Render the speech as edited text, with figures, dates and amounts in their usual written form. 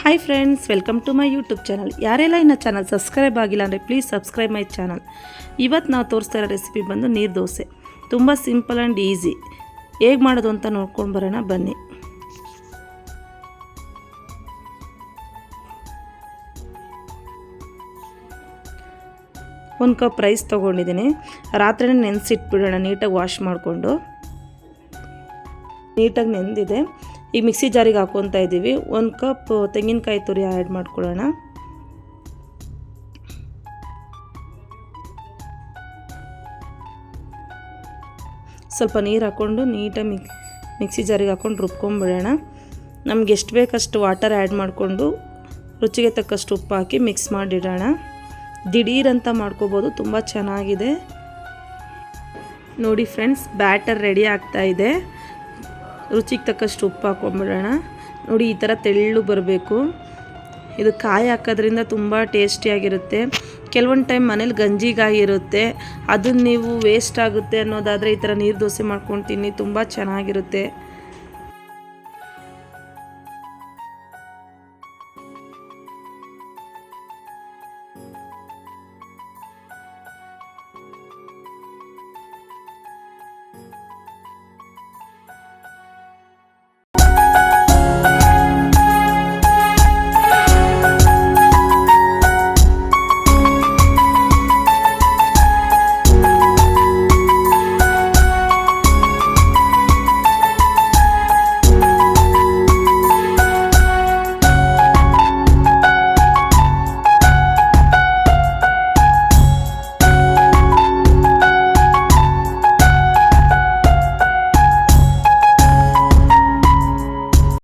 Hi friends, welcome to my YouTube channel. ಯಾರೆಲ್ಲ ಇನ್ನು channel subscribe ಆಗಿಲ್ಲ ಅಂದರೆ ಪ್ಲೀಸ್ ಸಬ್ಸ್ಕ್ರೈಬ್ ಮೈ ಚಾನಲ್. ಇವತ್ತು ನಾವು ತೋರಿಸ್ತಾ ಇರೋ ರೆಸಿಪಿ ಬಂದು ನೀರು ದೋಸೆ. ತುಂಬ ಸಿಂಪಲ್ ಆ್ಯಂಡ್ ಈಸಿ. ಹೇಗೆ ಮಾಡೋದು ಅಂತ ನೋಡ್ಕೊಂಡು ಬರೋಣ ಬನ್ನಿ. ಒಂದು ಕಪ್ ರೈಸ್ ತೊಗೊಂಡಿದ್ದೀನಿ. ರಾತ್ರಿನೇ ನೆನೆಸಿಟ್ಬಿಡೋಣ. ನೀಟಾಗಿ ವಾಶ್ ಮಾಡಿಕೊಂಡು ನೀಟಾಗಿ ನೆಂದಿದೆ. ಈಗ ಮಿಕ್ಸಿ ಜಾರಿಗೆ ಹಾಕ್ಕೊತಾ ಇದ್ದೀವಿ. 1 ಕಪ್ ತೆಂಗಿನಕಾಯಿ ತುರಿ ಆ್ಯಡ್ ಮಾಡ್ಕೊಳ್ಳೋಣ. ಸ್ವಲ್ಪ ನೀರು ಹಾಕ್ಕೊಂಡು ನೀಟಾಗಿ ಮಿಕ್ಸಿ ಜಾರಿಗೆ ಹಾಕ್ಕೊಂಡು ರುಬ್ಕೊಂಡ್ಬಿಡೋಣ. ನಮ್ಗೆ ಎಷ್ಟು ಬೇಕಷ್ಟು ವಾಟರ್ ಆ್ಯಡ್ ಮಾಡಿಕೊಂಡು ರುಚಿಗೆ ತಕ್ಕಷ್ಟು ಉಪ್ಪು ಹಾಕಿ ಮಿಕ್ಸ್ ಮಾಡಿಡೋಣ. ದಿಢೀರಂತ ಮಾಡ್ಕೋಬೋದು, ತುಂಬ ಚೆನ್ನಾಗಿದೆ. ನೋಡಿ ಫ್ರೆಂಡ್ಸ್, ಬ್ಯಾಟರ್ ರೆಡಿ ಆಗ್ತಾ ಇದೆ. ರುಚಿಗೆ ತಕ್ಕಷ್ಟು ಉಪ್ಪು ಹಾಕ್ಕೊಂಬಿಡೋಣ. ನೋಡಿ, ಈ ಥರ ತೆಳ್ಳು ಬರಬೇಕು. ಇದು ಕಾಯಿ ಹಾಕೋದ್ರಿಂದ ತುಂಬ ಟೇಸ್ಟಿಯಾಗಿರುತ್ತೆ. ಕೆಲವೊಂದು ಟೈಮ್ ಮನೇಲಿ ಗಂಜಿಗಾಯಿ ಇರುತ್ತೆ, ಅದನ್ನು ನೀವು ವೇಸ್ಟ್ ಆಗುತ್ತೆ ಅನ್ನೋದಾದರೆ ಈ ಥರ ನೀರು ದೋಸೆ ಮಾಡ್ಕೊಂಡು ತಿನ್ನಿ, ತುಂಬ ಚೆನ್ನಾಗಿರುತ್ತೆ.